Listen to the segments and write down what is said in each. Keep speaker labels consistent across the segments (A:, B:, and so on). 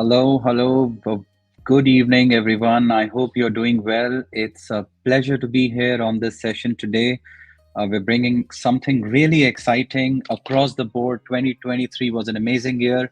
A: Hello. Good evening, everyone. I hope you're doing well. It's a pleasure to be here on this session today. We're bringing something really exciting across the board. 2023 was an amazing year.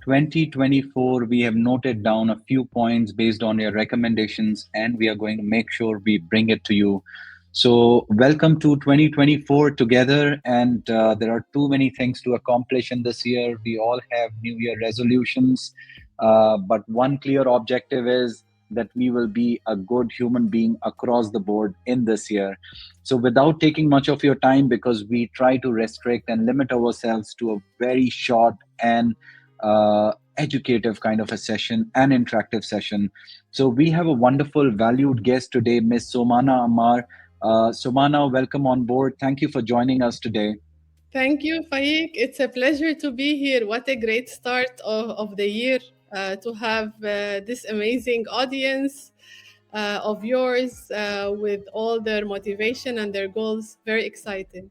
A: 2024, we have noted down a few points based on your recommendations, and we are going to make sure we bring it to you. So, welcome to 2024 together. And there are too many things to accomplish in this year. We all have New Year resolutions, but one clear objective is that we will be a good human being across the board in this year. So, without taking much of your time, because we try to restrict and limit ourselves to a very short and educative kind of a session, an interactive session. So, we have a wonderful, valued guest today, Miss Soumana Ammar. Soumana, welcome on board. Thank you for joining us today.
B: Thank you, Faiq. It's a pleasure to be here. What a great start of the year to have this amazing audience of yours with all their motivation and their goals. Very exciting.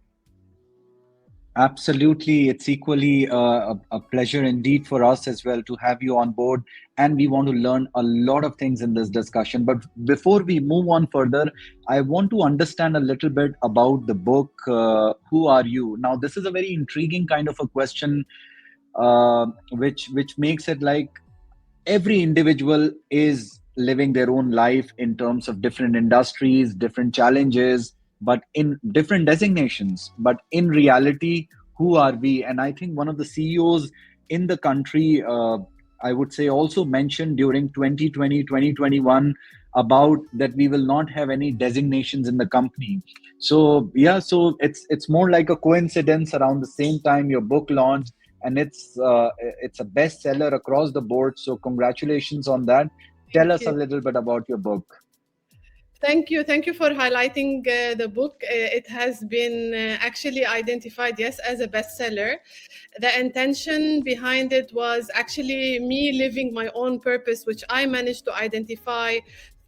A: Absolutely. It's equally a pleasure indeed for us as well to have you on board. And we want to learn a lot of things in this discussion. But before we move on further, I want to understand a little bit about the book. Who are you? Now, this is a very intriguing kind of a question, which makes it like every individual is living their own life in terms of different industries, different challenges, but in different designations. But in reality, who are we? And I think one of the CEOs in the country, I would say, also mentioned during 2020, 2021 about that we will not have any designations in the company. So yeah, so it's more like a coincidence around the same time your book launched, and it's a bestseller across the board. So congratulations on that. Tell
B: Thank
A: us a
B: you.
A: little bit about your book.
B: Thank you. Thank you for highlighting the book. It has been actually identified, yes, as a bestseller. The intention behind it was actually me living my own purpose, which I managed to identify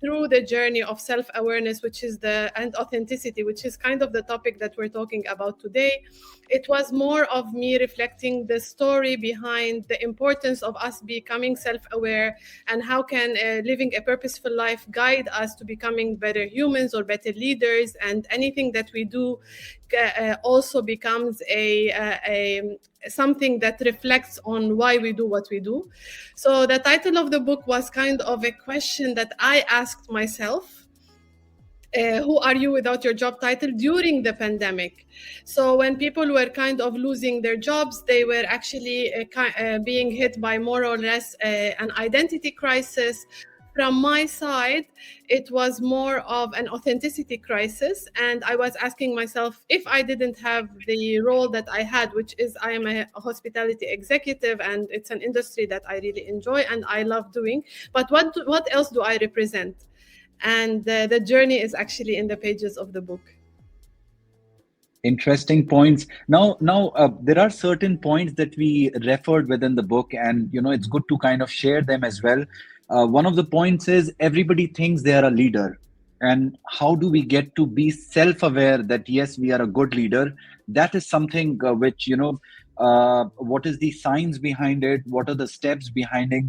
B: through the journey of self-awareness, which is and authenticity, which is kind of the topic that we're talking about today. It was more of me reflecting the story behind the importance of us becoming self-aware, and how can living a purposeful life guide us to becoming better humans or better leaders, and anything that we do also becomes a something that reflects on why we do what we do. So the title of the book was kind of a question that I asked myself. Who are you without your job title during the pandemic? So when people were kind of losing their jobs, they were actually being hit by more or less an identity crisis. From my side, it was more of an authenticity crisis. And I was asking myself, if I didn't have the role that I had, which is I am a hospitality executive, and it's an industry that I really enjoy and I love doing, but what else do I represent? And the journey is actually in the pages of the book.
A: Interesting points. Now, there are certain points that we referred within the book, and it's good to kind of share them as well. One of the points is everybody thinks they are a leader, and how do we get to be self-aware that yes, we are a good leader? That is something which what is the science behind it? What are the steps behind it?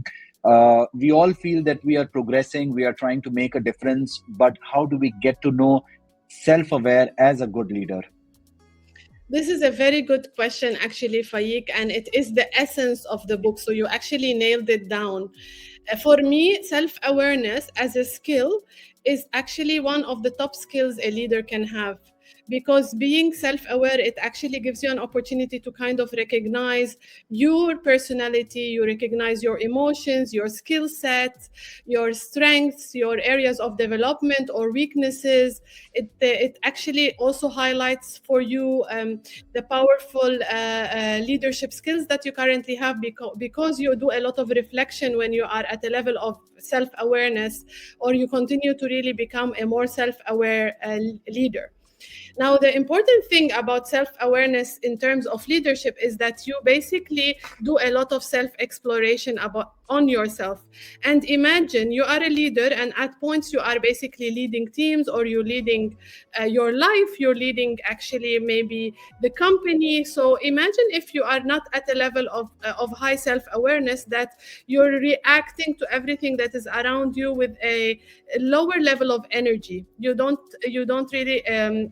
A: We all feel that we are progressing, we are trying to make a difference, but how do we get to know self-aware as a good leader?
B: This is a very good question, actually, Faiq, and it is the essence of the book. So you actually nailed it down. For me, self-awareness as a skill is actually one of the top skills a leader can have, because being self-aware, it actually gives you an opportunity to kind of recognize your personality, you recognize your emotions, your skill set, your strengths, your areas of development or weaknesses. It actually also highlights for you the powerful leadership skills that you currently have, because you do a lot of reflection when you are at a level of self-awareness, or you continue to really become a more self-aware leader. Now, the important thing about self-awareness in terms of leadership is that you basically do a lot of self-exploration on yourself. And imagine you are a leader, and at points you are basically leading teams, or you're leading your life, you're leading actually maybe the company. So imagine if you are not at a level of high self-awareness, that you're reacting to everything that is around you with a lower level of energy. You don't really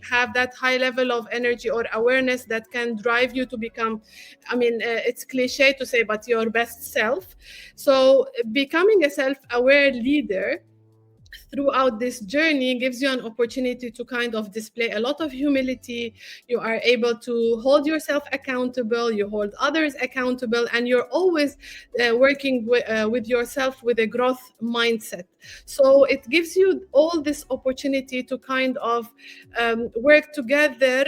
B: have that high level of energy or awareness that can drive you to become, I mean, it's cliche to say, but your best self. So becoming a self-aware leader throughout this journey gives you an opportunity to kind of display a lot of humility. You are able to hold yourself accountable, you hold others accountable, and you're always working with yourself with a growth mindset. So it gives you all this opportunity to kind of work together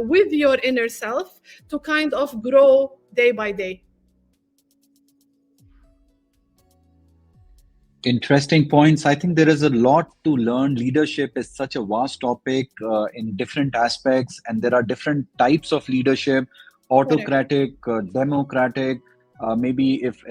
B: with your inner self to kind of grow day by day.
A: Interesting points. I think there is a lot to learn. Leadership is such a vast topic in different aspects, and there are different types of leadership:
B: Correct.
A: autocratic, democratic. Maybe if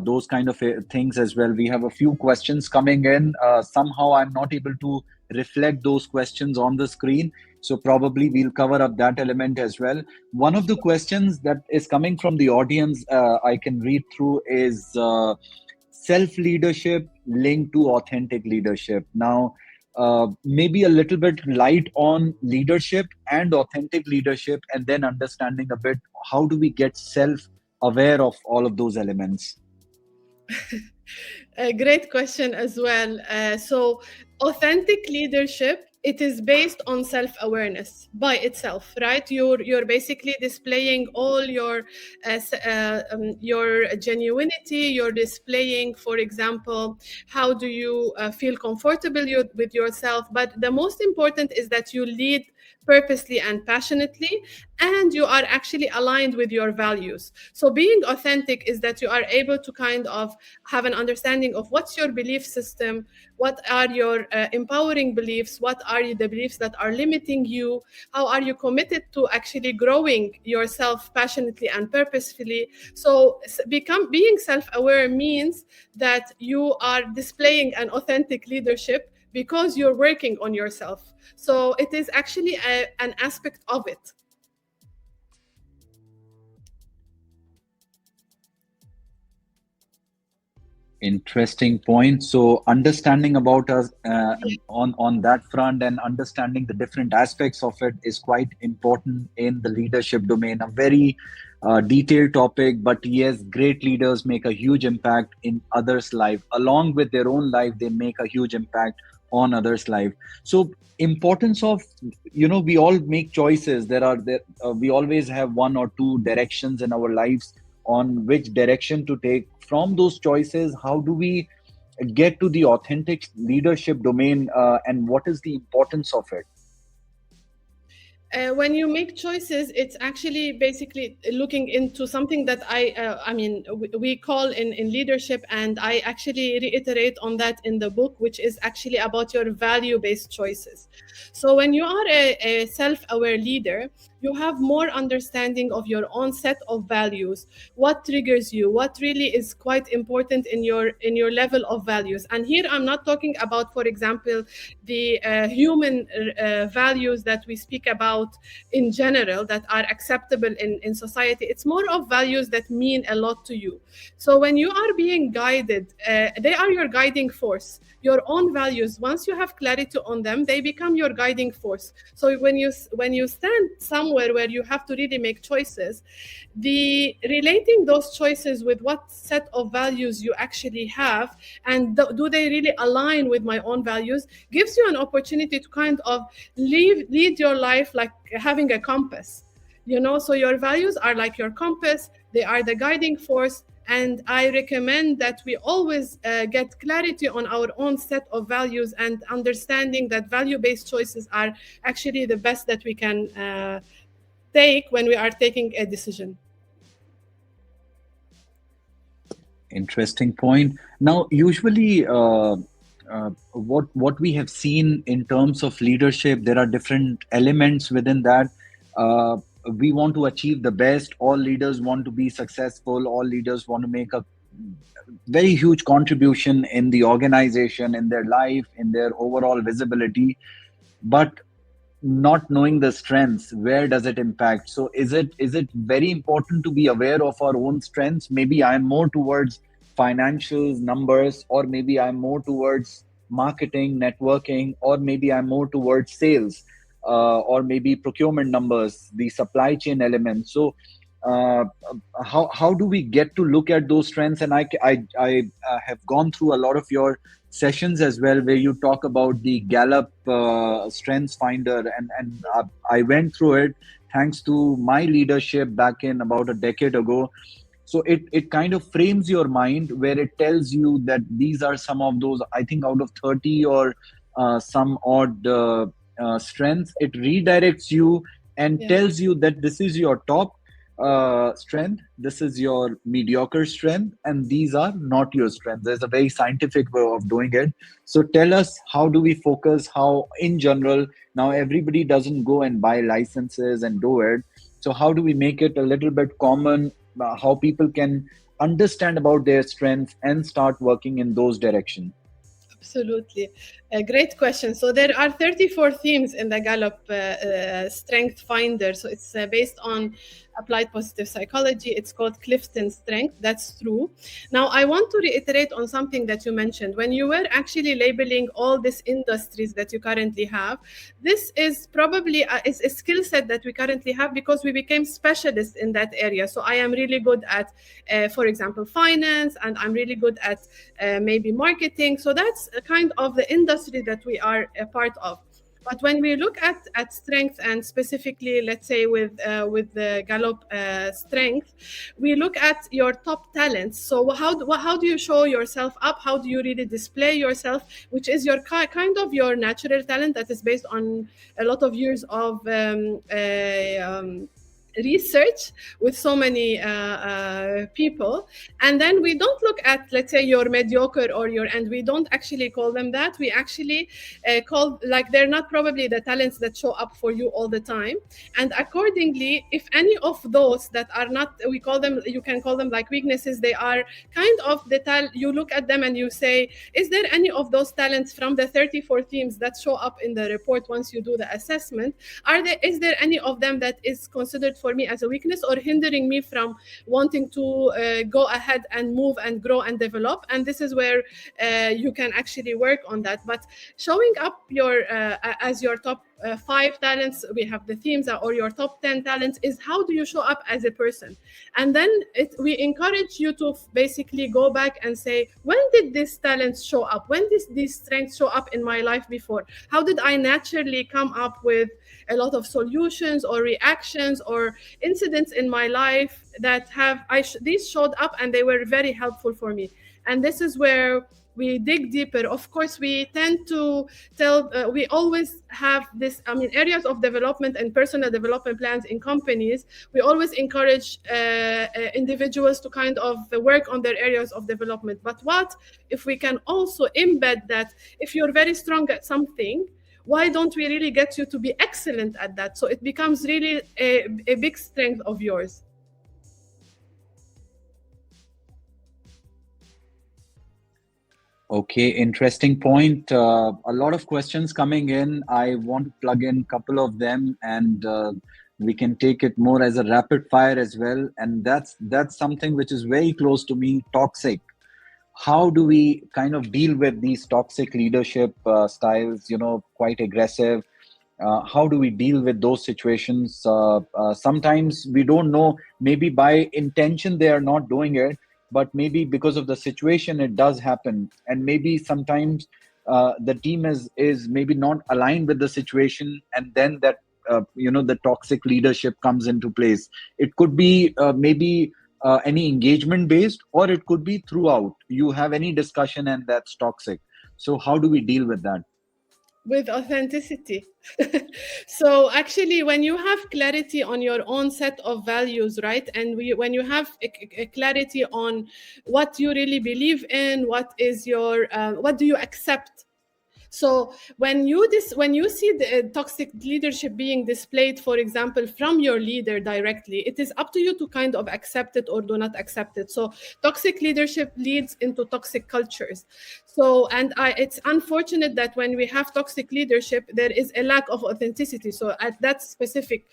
A: those kind of things as well. We have a few questions coming in. Somehow I'm not able to reflect those questions on the screen, so probably we'll cover up that element as well. One of the questions that is coming from the audience, I can read through, is self leadership linked to authentic leadership. Now, maybe a little bit light on leadership and authentic leadership, and then understanding a bit how do we get self aware of all of those elements.
B: A great question as well. So, authentic leadership, it is based on self-awareness by itself, right? You're basically displaying all your genuinity. You're displaying, for example, how do you feel comfortable with yourself. But the most important is that you lead purposely and passionately, and you are actually aligned with your values. So being authentic is that you are able to kind of have an understanding of what's your belief system, what are your empowering beliefs, what are the beliefs that are limiting you, how are you committed to actually growing yourself passionately and purposefully. So being self-aware means that you are displaying an authentic leadership because you're working on yourself. So it is actually an aspect of it.
A: Interesting point. So understanding about us
B: Yeah.
A: on that front, and understanding the different aspects of it, is quite important in the leadership domain. A very detailed topic, but yes, great leaders make a huge impact in others' life. Along with their own life, they make a huge impact on others' life. So importance of, we all make choices. We always have one or two directions in our lives on which direction to take. From those choices, how do we get to the authentic leadership domain, and what is the importance of it?
B: When you make choices, it's actually basically looking into something that I mean, we call in leadership, and I actually reiterate on that in the book, which is actually about your value-based choices. So when you are a self-aware leader, you have more understanding of your own set of values, what triggers you, what really is quite important in your level of values. And here I'm not talking about, for example, the human values that we speak about in general that are acceptable in society. It's more of values that mean a lot to you. So when you are being guided, they are your guiding force. Your own values, once you have clarity on them, they become your guiding force. So when you stand somewhere where you have to really make choices, the relating those choices with what set of values you actually have, and do they really align with my own values, gives you an opportunity to kind of lead your life like having a compass. So your values are like your compass, they are the guiding force. And I recommend that we always get clarity on our own set of values, and understanding that value-based choices are actually the best that we can take when we are taking a decision.
A: Interesting point. Now, usually, what we have seen in terms of leadership, there are different elements within that. We want to achieve the best. All leaders want to be successful. All leaders want to make a very huge contribution in the organization, in their life, in their overall visibility, but not knowing the strengths, where does it impact? So is it very important to be aware of our own strengths? Maybe I'm more towards financials, numbers, or maybe I'm more towards marketing, networking, or maybe I'm more towards sales, or maybe procurement numbers, the supply chain element. So uh, how do we get to look at those strengths? And I have gone through a lot of your sessions as well, where you talk about the Gallup Strengths Finder, and I went through it thanks to my leadership back in about a decade ago. So it kind of frames your mind, where it tells you that these are some of those, I think out of 30 or some odd strengths. It redirects you and
B: Yeah.
A: tells you that this is your top strength, this is your mediocre strength, and these are not your strengths. There's a very scientific way of doing it. So tell us, how do we focus? How, in general, now everybody doesn't go and buy licenses and do it. So how do we make it a little bit common? How people can understand about their strengths and start working in those directions?
B: Absolutely. A great question. So there are 34 themes in the Gallup Strength Finder. So it's based on applied positive psychology. It's called Clifton Strength. That's true. Now, I want to reiterate on something that you mentioned. When you were actually labeling all these industries that you currently have, this is probably is a skill set that we currently have because we became specialists in that area. So I am really good at, for example, finance, and I'm really good at maybe marketing. So that's a kind of the industry that we are a part of. But when we look at strength, and specifically, let's say with the Gallup strength, we look at your top talents. So how do you show yourself up? How do you really display yourself? Which is your kind of your natural talent that is based on a lot of years of research with so many people. And then we don't look at, let's say, your mediocre or your, and we don't actually call them that. We actually call, like, they're not probably the talents that show up for you all the time. And accordingly, if any of those that are not, we call them, you can call them like weaknesses, they are kind of the you look at them and you say, is there any of those talents from the 34 themes that show up in the report once you do the assessment? Is there any of them that is considered for me as a weakness, or hindering me from wanting to go ahead and move and grow and develop? And this is where you can actually work on that. But showing up your as your top 5 talents, we have the themes, or your top 10 talents, is how do you show up as a person? And then we encourage you to basically go back and say, when did these talents show up? When did these strengths show up in my life before? How did I naturally come up with a lot of solutions or reactions or incidents in my life that have these showed up, and they were very helpful for me? And this is where we dig deeper. Of course, we tend to tell, we always have this, I mean, areas of development and personal development plans in companies. We always encourage individuals to kind of work on their areas of development. But what if we can also embed that? If you're very strong at something, why don't we really get you to be excellent at that? So it becomes really a big strength of yours.
A: Okay, interesting point. A lot of questions coming in. I want to plug in a couple of them, and we can take it more as a rapid fire as well. And that's something which is very close to me. Toxic. How do we kind of deal with these toxic leadership styles? Quite aggressive. How do we deal with those situations? Sometimes we don't know. Maybe by intention they are not doing it, but maybe because of the situation it does happen. And maybe sometimes the team is maybe not aligned with the situation, and then that the toxic leadership comes into place. It could be maybe any engagement based, or it could be throughout you have any discussion and that's toxic. So how do we deal with that?
B: With authenticity. So actually, when you have clarity on your own set of values, right, and when you have a clarity on what you really believe in, what is your what do you accept, So when you see the toxic leadership being displayed, for example, from your leader directly, it is up to you to kind of accept it or do not accept it. So toxic leadership leads into toxic cultures. So it's unfortunate that when we have toxic leadership, there is a lack of authenticity. So at that specific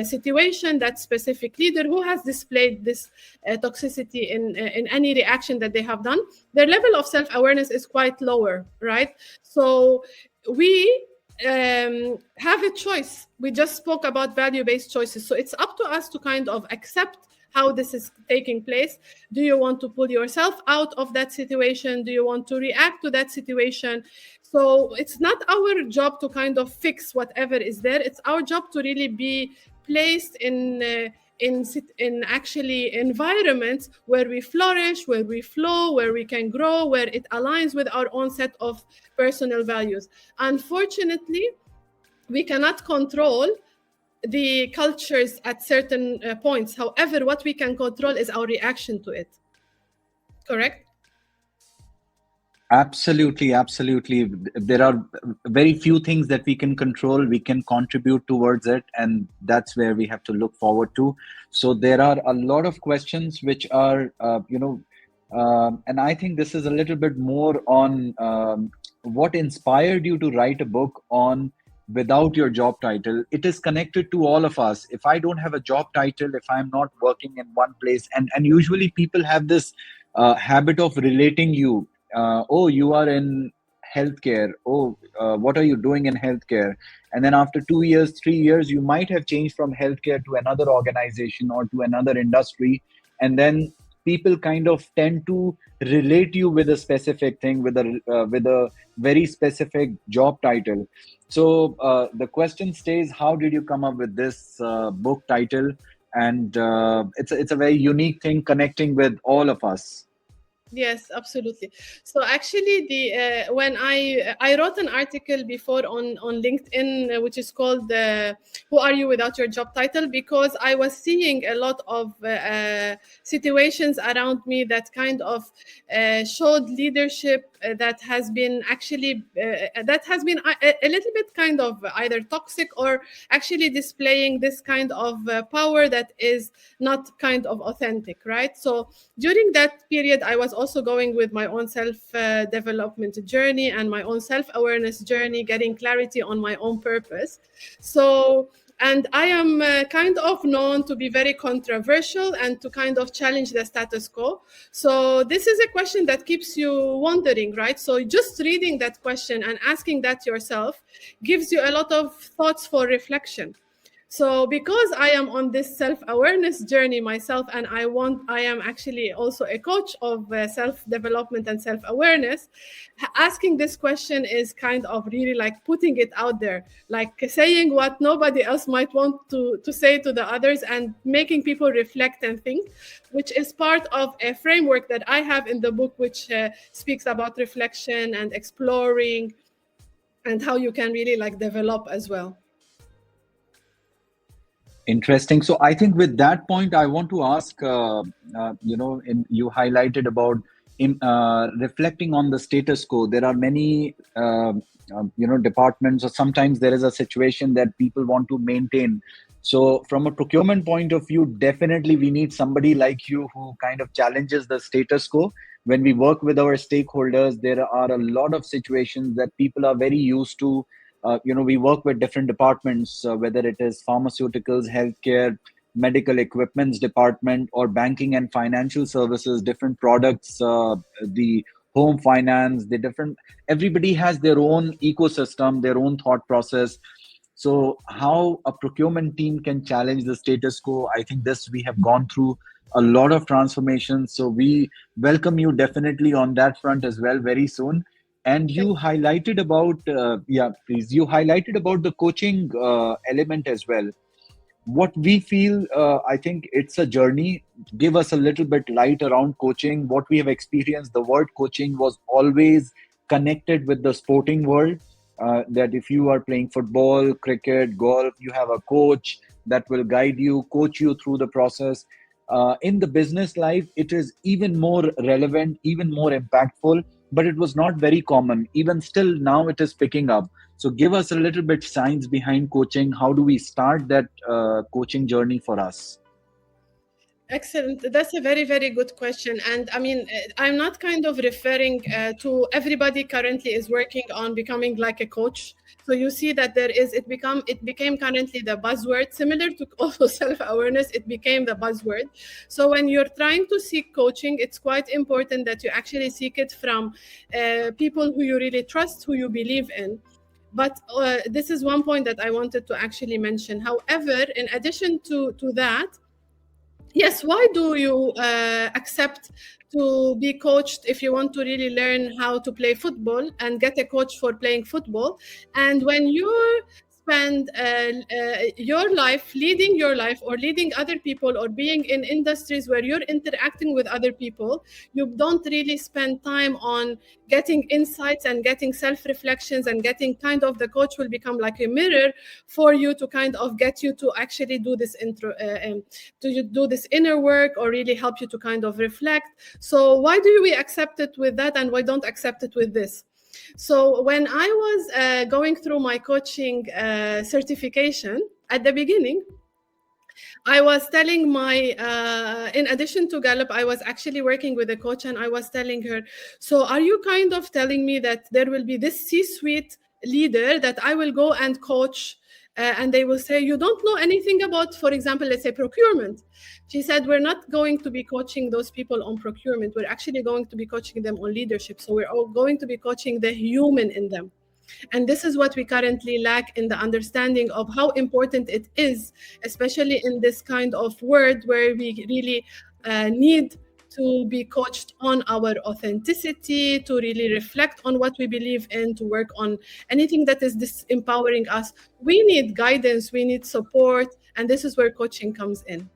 B: situation, that specific leader who has displayed this toxicity in any reaction that they have done, their level of self-awareness is quite lower, right? So we have a choice. We just spoke about value-based choices. So it's up to us to kind of accept how this is taking place. Do you want to pull yourself out of that situation? Do you want to react to that situation? So it's not our job to kind of fix whatever is there. It's our job to really be placed in actually environments where we flourish, where we flow, where we can grow, where it aligns with our own set of personal values. Unfortunately, we cannot control the cultures at certain points. However, what we can control is our reaction to it. Correct?
A: Absolutely, absolutely. There are very few things that we can control. We can contribute towards it, and that's where we have to look forward to. So there are a lot of questions which are, and I think this is a little bit more on what inspired you to write a book on without your job title. It is connected to all of us. If I don't have a job title, if I'm not working in one place, and usually people have this habit of relating you. Oh, you are in healthcare. Oh, what are you doing in healthcare? And then after 2 years, 3 years, you might have changed from healthcare to another organization or to another industry. And then people kind of tend to relate you with a specific thing, with a very specific job title. So the question stays: how did you come up with this book title? And it's a very unique thing connecting with all of us.
B: Yes, absolutely. So actually, the when I wrote an article before on LinkedIn, which is called "Who Are You Without Your Job Title?" because I was seeing a lot of situations around me that kind of showed leadership that has been actually that has been a little bit kind of either toxic or actually displaying this kind of power that is not kind of authentic, right? So during that period, I was also going with my own self development journey and my own self awareness journey, getting clarity on my own purpose. So, and I am kind of known to be very controversial and to kind of challenge the status quo. So, this is a question that keeps you wondering, right? So, just reading that question and asking that yourself gives you a lot of thoughts for reflection. So because I am on this self-awareness journey myself, and I am actually also a coach of self-development and self-awareness, asking this question is kind of really like putting it out there, like saying what nobody else might want to say to the others, and making people reflect and think, which is part of a framework that I have in the book, which speaks about reflection and exploring and how you can really like develop as well.
A: Interesting. So I think with that point, I want to ask, you highlighted about reflecting on the status quo. There are many, departments, or sometimes there is a situation that people want to maintain. So from a procurement point of view, definitely we need somebody like you who kind of challenges the status quo. When we work with our stakeholders, there are a lot of situations that people are very used to. We work with different departments, whether it is pharmaceuticals, healthcare, medical equipments department, or banking and financial services, different products, the home finance, the different, everybody has their own ecosystem, their own thought process. So how a procurement team can challenge the status quo, I think this we have gone through a lot of transformations. So we welcome you definitely on that front as well very soon. And you highlighted about, please, you highlighted about the coaching element as well. What we feel, I think it's a journey. Give us a little bit light around coaching. What we have experienced, the word coaching was always connected with the sporting world. That if you are playing football, cricket, golf, you have a coach that will guide you, coach you through the process. In the business life, it is even more relevant, even more impactful. but it was not very common. Even still now it is picking up. So give us a little bit science behind coaching. How do we start that coaching journey for us?
B: Excellent. That's a very, very good question. And I mean, I'm not kind of referring to everybody currently is working on becoming like a coach. So you see that it became currently the buzzword, similar to also self-awareness, it became the buzzword. So when you're trying to seek coaching, it's quite important that you actually seek it from people who you really trust, who you believe in. But this is one point that I wanted to actually mention. However, in addition to that, yes, why do you accept to be coached if you want to really learn how to play football and get a coach for playing football? And when you spend your life leading your life or leading other people or being in industries where you're interacting with other people, you don't really spend time on getting insights and getting self-reflections and getting kind of the coach will become like a mirror for you to kind of get you to actually do this to do this inner work or really help you to kind of reflect. So why do we accept it with that and why don't accept it with this? So when I was going through my coaching certification at the beginning, I was telling my, in addition to Gallup, I was actually working with a coach and I was telling her, so are you kind of telling me that there will be this C suite leader that I will go and coach? And they will say, you don't know anything about, for example, let's say procurement. She said, we're not going to be coaching those people on procurement. We're actually going to be coaching them on leadership. So we're all going to be coaching the human in them. And this is what we currently lack in the understanding of how important it is, especially in this kind of world where we really need to be coached on our authenticity, to really reflect on what we believe in, to work on anything that is disempowering us. We need guidance, we need support, and this is where coaching comes in.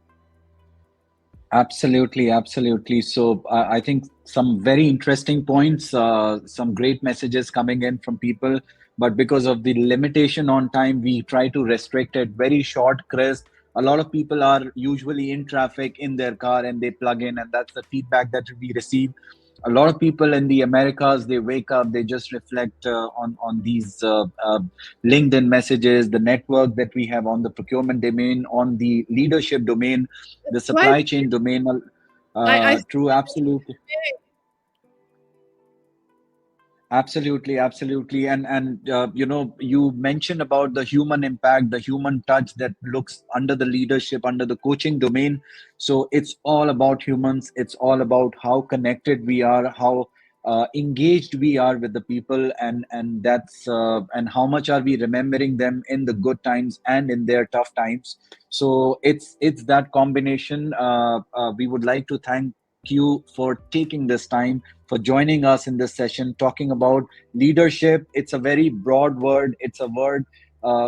A: Absolutely, absolutely. So I think some very interesting points, some great messages coming in from people. But because of the limitation on time, we try to restrict it very short, crisp. A lot of people are usually in traffic in their car and they plug in, and that's the feedback that we receive. A lot of people in the Americas, they wake up, they just reflect on these LinkedIn messages, the network that we have on the procurement domain, on the leadership domain, the
B: Right?
A: supply chain domain.
B: I
A: True, absolutely. Absolutely, absolutely. And you mentioned about the human impact, the human touch that looks under the leadership, under the coaching domain. So it's all about humans. It's all about how connected we are, how engaged we are with the people, and how much are we remembering them in the good times and in their tough times. So it's that combination. We would like to thank you for taking this time, for joining us in this session, talking about leadership. It's a very broad word. It's a word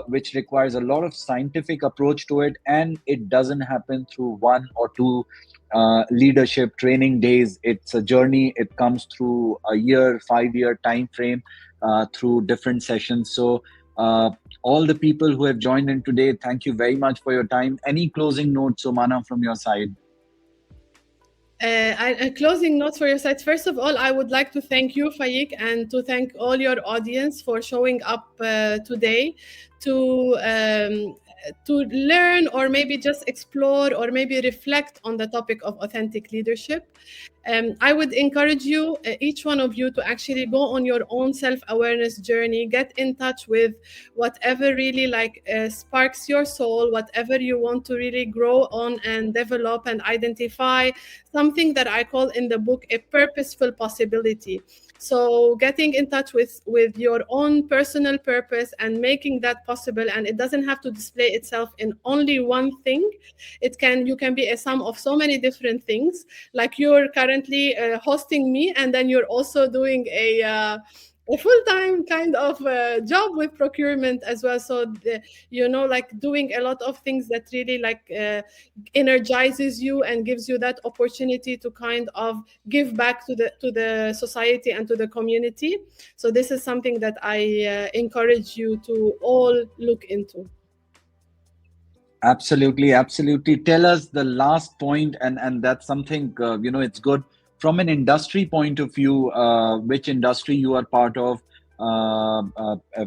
A: which requires a lot of scientific approach to it, and it doesn't happen through one or two leadership training days. It's a journey. It comes through a year, 5 year time frame, through different sessions. So all the people who have joined in today, thank you very much for your time. Any closing notes, Soumana, from your side?
B: A closing note for your site. First of all, I would like to thank you, Faiq, and to thank all your audience for showing up today to to learn or maybe just explore or maybe reflect on the topic of authentic leadership. I would encourage you, each one of you, to actually go on your own self-awareness journey, get in touch with whatever really sparks your soul, whatever you want to really grow on and develop and identify something that I call in the book a purposeful possibility. So getting in touch with your own personal purpose and making that possible, and it doesn't have to display itself in only one thing. You can be a sum of so many different things. Like you're currently hosting me, and then you're also doing a full-time kind of job with procurement as well. So like doing a lot of things that really energizes you and gives you that opportunity to kind of give back to the society and to the community. So this is something that I encourage you to all look into.
A: Absolutely, absolutely. Tell us the last point, and that's something it's good from an industry point of view, which industry you are part of,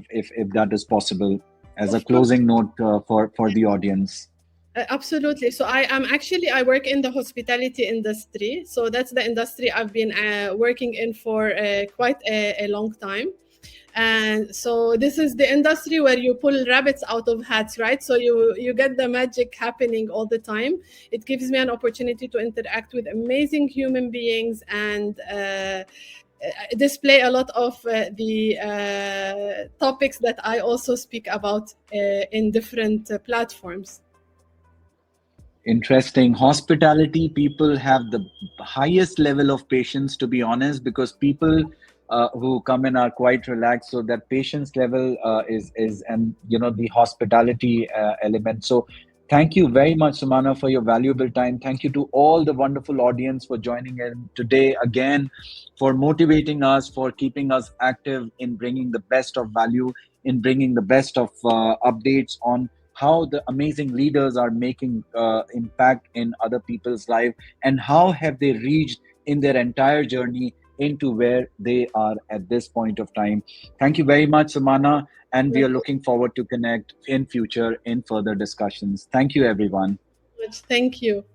A: if that is possible, as a
B: Of course.
A: closing note for the audience.
B: Absolutely. So I work in the hospitality industry. So that's the industry I've been working in for quite a long time. And so this is the industry where you pull rabbits out of hats, right? So you get the magic happening all the time. It gives me an opportunity to interact with amazing human beings and display a lot of the topics that I also speak about in different platforms.
A: Interesting. Hospitality, people have the highest level of patience, to be honest, because people who come in are quite relaxed. So that patience level is and the hospitality element. So thank you very much, Soumana, for your valuable time. Thank you to all the wonderful audience for joining in today again, for motivating us, for keeping us active in bringing the best of value, in bringing the best of updates on how the amazing leaders are making impact in other people's life, and how have they reached in their entire journey into where they are at this point of time. Thank you very much, Soumana, and we are looking forward to connect in future in further discussions. Thank you, everyone.
B: Thank you.